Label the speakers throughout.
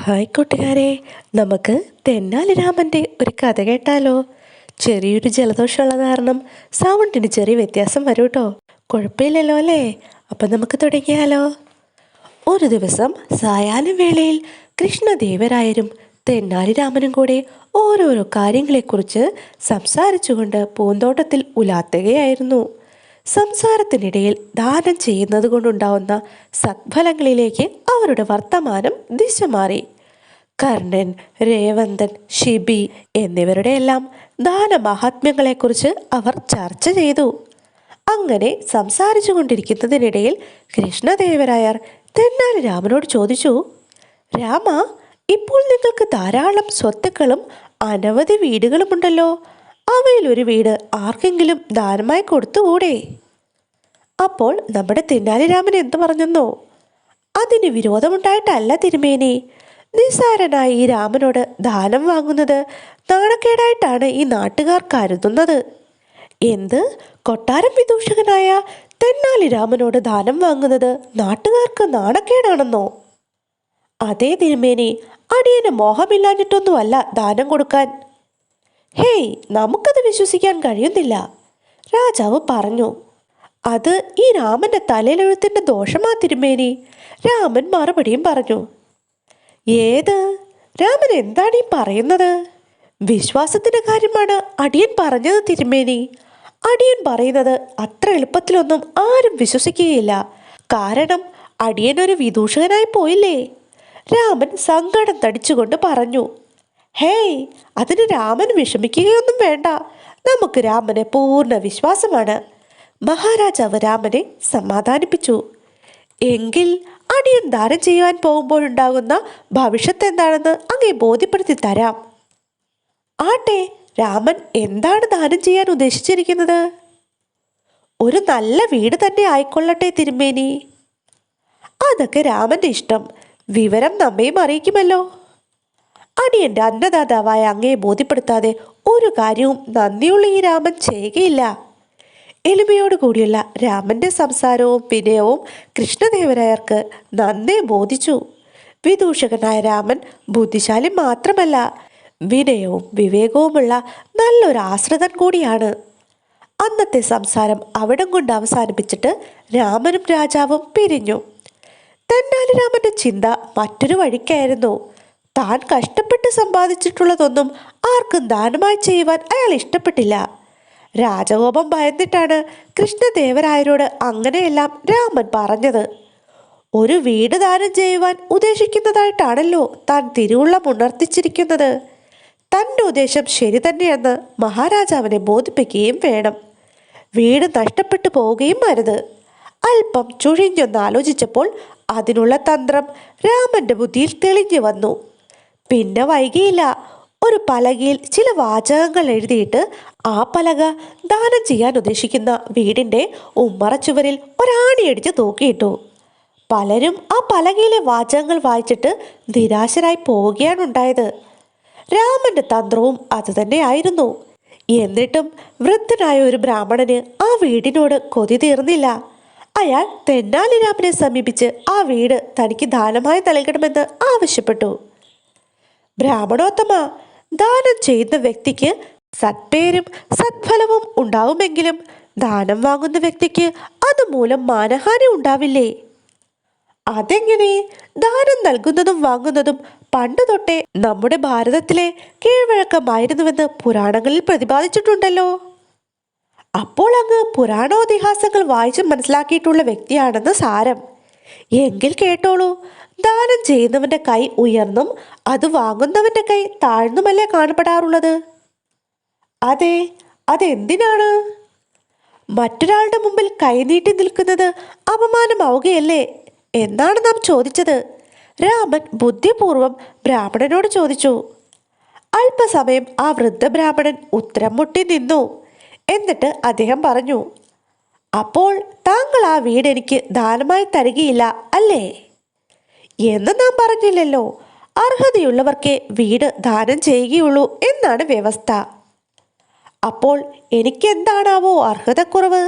Speaker 1: Hi കൂട്ടുകാരെ, നമുക്ക് തെന്നാലി രാമൻ്റെ ഒരു കഥ കേട്ടാലോ? ചെറിയൊരു ജലദോഷമുള്ള കാരണം സൗണ്ടിന് ചെറിയ വ്യത്യാസം വരും കേട്ടോ. കുഴപ്പമില്ലല്ലോ അല്ലേ? അപ്പം നമുക്ക് തുടങ്ങിയാലോ? ഒരു ദിവസം സായാഹ്ന വേളയിൽ കൃഷ്ണദേവരായരും തെന്നാലി രാമനും കൂടെ ഓരോരോ കാര്യങ്ങളെക്കുറിച്ച് സംസാരിച്ചുകൊണ്ട് പൂന്തോട്ടത്തിൽ ഉലാത്തുകയായിരുന്നു. സംസാരത്തിനിടയിൽ ദാനം ചെയ്യുന്നത് കൊണ്ടുണ്ടാവുന്ന സത്ഫലങ്ങളിലേക്ക് അവരുടെ വർത്തമാനം ദിശ മാറി. കർണൻ, രേവന്തൻ, ഷിബി എന്നിവരുടെ എല്ലാം ദാനമഹാത്മ്യങ്ങളെക്കുറിച്ച് അവർ ചർച്ച ചെയ്തു. അങ്ങനെ സംസാരിച്ചു കൊണ്ടിരിക്കുന്നതിനിടയിൽ കൃഷ്ണദേവരായർ തെന്നാലി രാമനോട് ചോദിച്ചു, രാമ, ഇപ്പോൾ നിങ്ങൾക്ക് ധാരാളം സ്വത്തുക്കളും അനവധി വീടുകളുമുണ്ടല്ലോ. അവയിലൊരു വീട് ആർക്കെങ്കിലും ദാനമായി കൊടുത്തുകൂടെ? അപ്പോൾ നമ്മുടെ തെന്നാലി രാമൻ എന്തു പറഞ്ഞെന്നോ? അതിന് വിരോധമുണ്ടായിട്ടല്ല തിരുമേനി. നിസ്സാരനായ ഈ രാമനോട് ദാനം വാങ്ങുന്നത് നാണക്കേടായിട്ടാണ് ഈ നാട്ടുകാർ കരുതുന്നത്. എന്ത്? കൊട്ടാരം വിദൂഷകനായ തെന്നാലി രാമനോട് ദാനം വാങ്ങുന്നത് നാട്ടുകാർക്ക് നാണക്കേടാണെന്നോ? അതേ തിരുമേനി, അടിയന് മോഹമില്ലാഞ്ഞിട്ടൊന്നുമല്ല ദാനം കൊടുക്കാൻ. ഹേയ്, നമുക്കത് വിശ്വസിക്കാൻ കഴിയുന്നില്ല, രാജാവ് പറഞ്ഞു. അത് ഈ രാമന്റെ തലയിലെഴുത്തിന്റെ ദോഷമാ തിരുമേനി. രാമൻ മറുപടിയും പറഞ്ഞു. ഏത്? രാമൻ എന്താണ് ഈ പറയുന്നത്? വിശ്വാസത്തിന്റെ കാര്യമാണ് അടിയൻ പറഞ്ഞത് തിരുമേനി. അടിയൻ പറയുന്നത് അത്ര എളുപ്പത്തിലൊന്നും ആരും വിശ്വസിക്കുകയില്ല. കാരണം അടിയനൊരു വിദൂഷകനായി പോയില്ലേ. രാമൻ സങ്കടം തടിച്ചുകൊണ്ട് പറഞ്ഞു. ഹേയ്, അതിന് രാമൻ വിഷമിക്കുകയൊന്നും വേണ്ട. നമുക്ക് രാമന് പൂർണ്ണ വിശ്വാസമാണ്. മഹാരാജാവ് രാമനെ സമാധാനിപ്പിച്ചു. എങ്കിൽ അടിയൻ ദാനം ചെയ്യുവാൻ പോകുമ്പോഴുണ്ടാകുന്ന ഭവിഷ്യത്ത് എന്താണെന്ന് അങ്ങേ ബോധ്യപ്പെടുത്തി തരാം. ആട്ടെ, രാമൻ എന്താണ് ദാനം ചെയ്യാൻ ഉദ്ദേശിച്ചിരിക്കുന്നത്? ഒരു നല്ല വീട് തന്നെ ആയിക്കൊള്ളട്ടെ തിരുമേനി. അതൊക്കെ രാമന്റെ ഇഷ്ടം. വിവരം നമ്മയും അറിയിക്കുമല്ലോ. അടിയന്റെ അന്നദാതാവായ അങ്ങയെ ബോധ്യപ്പെടുത്താതെ ഒരു കാര്യവും നന്ദിയുള്ള ഈ രാമൻ ചെയ്യുകയില്ല. എളിമയോടുകൂടിയുള്ള രാമന്റെ സംസാരവും വിനയവും കൃഷ്ണദേവരായർക്ക് നന്നേ ബോധിച്ചു. വിദൂഷകനായ രാമൻ ബുദ്ധിശാലി മാത്രമല്ല, വിനയവും വിവേകവുമുള്ള നല്ലൊരു ആശ്രിതൻ കൂടിയാണ്. അന്നത്തെ സംസാരം അവിടം കൊണ്ട് അവസാനിപ്പിച്ചിട്ട് രാമനും രാജാവും പിരിഞ്ഞു. തെന്നാലി രാമന്റെ ചിന്ത മറ്റൊരു വഴിക്കായിരുന്നു. താൻ കഷ്ടപ്പെട്ട് സമ്പാദിച്ചിട്ടുള്ളതൊന്നും ആർക്കും ദാനമായി ചെയ്യുവാൻ അയാൾ ഇഷ്ടപ്പെട്ടില്ല. രാജകോപം ഭയന്നിട്ടാണ് കൃഷ്ണദേവരായരോട് അങ്ങനെയെല്ലാം രാമൻ പറഞ്ഞത്. ഒരു വീട് ദാനം ചെയ്യുവാൻ ഉദ്ദേശിക്കുന്നതായിട്ടാണല്ലോ താൻ തിരുവുള്ളം ഉണർത്തിച്ചിരിക്കുന്നത്. തൻ്റെ ഉദ്ദേശം ശരി തന്നെയെന്ന് മഹാരാജാവിനെ ബോധിപ്പിക്കുകയും വേണം. വീട് നഷ്ടപ്പെട്ടു പോവുകയും അരുത്. അല്പം ചുഴിഞ്ഞൊന്ന് ആലോചിച്ചപ്പോൾ അതിനുള്ള തന്ത്രം രാമന്റെ ബുദ്ധിയിൽ തെളിഞ്ഞു വന്നു. പിന്നെ വൈകിയില്ല. ഒരു പലകയിൽ ചില വാചകങ്ങൾ എഴുതിയിട്ട് ആ പലക ദാനം ചെയ്യാൻ ഉദ്ദേശിക്കുന്ന വീടിൻ്റെ ഉമ്മറച്ചുവരിൽ ഒരാണിയടിച്ച് തൂക്കിയിട്ടു. പലരും ആ പലകയിലെ വാചകങ്ങൾ വായിച്ചിട്ട് നിരാശരായി പോവുകയാണ് ഉണ്ടായത്. രാമന്റെ തന്ത്രവും അതുതന്നെയായിരുന്നു. എന്നിട്ടും വൃദ്ധനായ ഒരു ബ്രാഹ്മണന് ആ വീടിനോട് കൊതി തീർന്നില്ല. അയാൾ തെന്നാലി രാമനെ സമീപിച്ച് ആ വീട് തനിക്ക് ദാനമായി നൽകണമെന്ന് ആവശ്യപ്പെട്ടു. ബ്രാഹ്മണോത്തമ, ദാനം ചെയ്യുന്ന വ്യക്തിക്ക് സത്പേരും സത്ഫലവും ഉണ്ടാവുമെങ്കിലും ദാനം വാങ്ങുന്ന വ്യക്തിക്ക് അതുമൂലം മാനഹാനി ഉണ്ടാവില്ലേ? അതെങ്ങനെ? ദാനം നൽകുന്നതും വാങ്ങുന്നതും പണ്ട് തൊട്ടേ നമ്മുടെ ഭാരതത്തിലെ കീഴ്വഴക്കമായിരുന്നുവെന്ന് പുരാണങ്ങളിൽ പ്രതിപാദിച്ചിട്ടുണ്ടല്ലോ. അപ്പോൾ അങ്ങ് പുരാണോതിഹാസങ്ങൾ വായിച്ച് മനസ്സിലാക്കിയിട്ടുള്ള വ്യക്തിയാണെന്ന് സാരം. എങ്കിൽ കേട്ടോളൂ. ദാനം ചെയ്യുന്നവന്റെ കൈ ഉയർന്നും അത് വാങ്ങുന്നവന്റെ കൈ താഴ്ന്നുമല്ലേ കാണപ്പെടാറുള്ളത്? അതെ, അതെന്തിനാണ്? മറ്റൊരാളുടെ മുമ്പിൽ കൈനീട്ടി നിൽക്കുന്നത് അപമാനമാവുകയല്ലേ എന്നാണ് നാം ചോദിച്ചത്. രാമൻ ബുദ്ധിപൂർവം ബ്രാഹ്മണനോട് ചോദിച്ചു. അല്പസമയം ആ വൃദ്ധ ബ്രാഹ്മണൻ ഉത്തരം മുട്ടി നിന്നു. എന്നിട്ട് അദ്ദേഹം പറഞ്ഞു, അപ്പോൾ താങ്കൾ ആ വീട് എനിക്ക് ദാനമായി തരികയില്ല അല്ലേ? എന്ന് നാം പറഞ്ഞില്ലല്ലോ. അർഹതയുള്ളവർക്കേ വീട് ദാനം ചെയ്യുകയുള്ളൂ എന്നാണ് വ്യവസ്ഥ. അപ്പോൾ എനിക്കെന്താണാവോ അർഹതക്കുറവ്?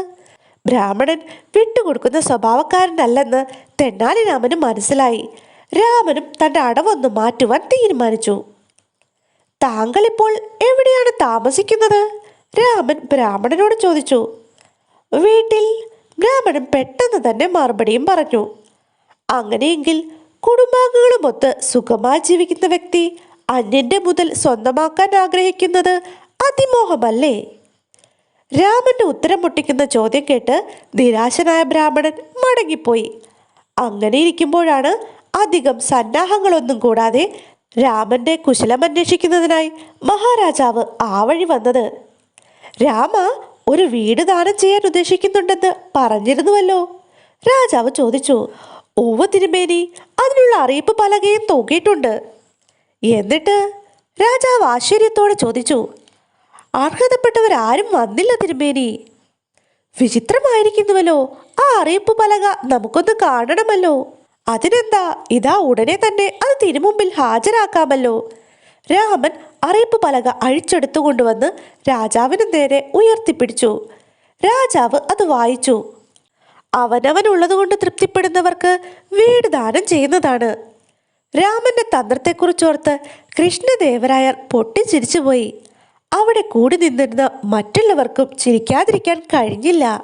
Speaker 1: ബ്രാഹ്മണൻ വിട്ടുകൊടുക്കുന്ന സ്വഭാവക്കാരനല്ലെന്ന് തെന്നാലി രാമന് മനസ്സിലായി. രാമനും തൻ്റെ അടവൊന്ന് മാറ്റുവാൻ തീരുമാനിച്ചു. താങ്കൾ ഇപ്പോൾ എവിടെയാണ് താമസിക്കുന്നത്? രാമൻ ബ്രാഹ്മണനോട് ചോദിച്ചു. വീട്ടിൽ. ബ്രാഹ്മണൻ പെട്ടെന്ന് തന്നെ മറുപടിയും പറഞ്ഞു. അങ്ങനെയെങ്കിൽ കുടുംബാംഗങ്ങളുമൊത്ത് സുഖമായി ജീവിക്കുന്ന വ്യക്തി അന്യന്റെ മുതൽ സ്വന്തമാക്കാൻ ആഗ്രഹിക്കുന്നത് അതിമോഹമല്ലേ? രാമന്റെ ഉത്തരം മുട്ടിക്കുന്ന ചോദ്യം കേട്ട് നിരാശനായ ബ്രാഹ്മണൻ മടങ്ങിപ്പോയി. അങ്ങനെ ഇരിക്കുമ്പോഴാണ് അധികം സന്നാഹങ്ങളൊന്നും കൂടാതെ രാമന്റെ കുശലം അന്വേഷിക്കുന്നതിനായി മഹാരാജാവ് ആ വഴി വന്നത്. രാമ, ഒരു വീട് ദാനം ചെയ്യാൻ ഉദ്ദേശിക്കുന്നുണ്ടെന്ന് പറഞ്ഞിരുന്നുവല്ലോ? രാജാവ് ചോദിച്ചു. ഉവ്വ് തിരുമേനി, അതിനുള്ള അറിയിപ്പ് പലകയും തൂക്കിയിട്ടുണ്ട്. എന്നിട്ട്? രാജാവ് ആശ്ചര്യത്തോടെ ചോദിച്ചു. അർഹതപ്പെട്ടവരാരും വന്നില്ല തിരുമേനി. വിചിത്രമായിരിക്കുന്നുവല്ലോ. ആ അറിയിപ്പ് പലക നമുക്കൊന്ന് കാണണമല്ലോ. അതിനെന്താ, ഇതാ ഉടനെ തന്നെ അത് തിരുമുമ്പിൽ ഹാജരാക്കാമല്ലോ. രാമൻ അറിയിപ്പ് പലക അഴിച്ചെടുത്തു കൊണ്ടുവന്ന് രാജാവിന് നേരെ ഉയർത്തിപ്പിടിച്ചു. രാജാവ് അത് വായിച്ചു. അവനവനുള്ളതുകൊണ്ട് തൃപ്തിപ്പെടുന്നവർക്ക് വീട് ദാനം ചെയ്യുന്നതാണ്. രാമന്റെ തന്ത്രത്തെക്കുറിച്ചോർത്ത് കൃഷ്ണദേവരായർ പൊട്ടിച്ചിരിച്ചുപോയി. അവിടെ കൂടി നിന്നിരുന്ന മറ്റുള്ളവർക്കും ചിരിക്കാതിരിക്കാൻ കഴിഞ്ഞില്ല.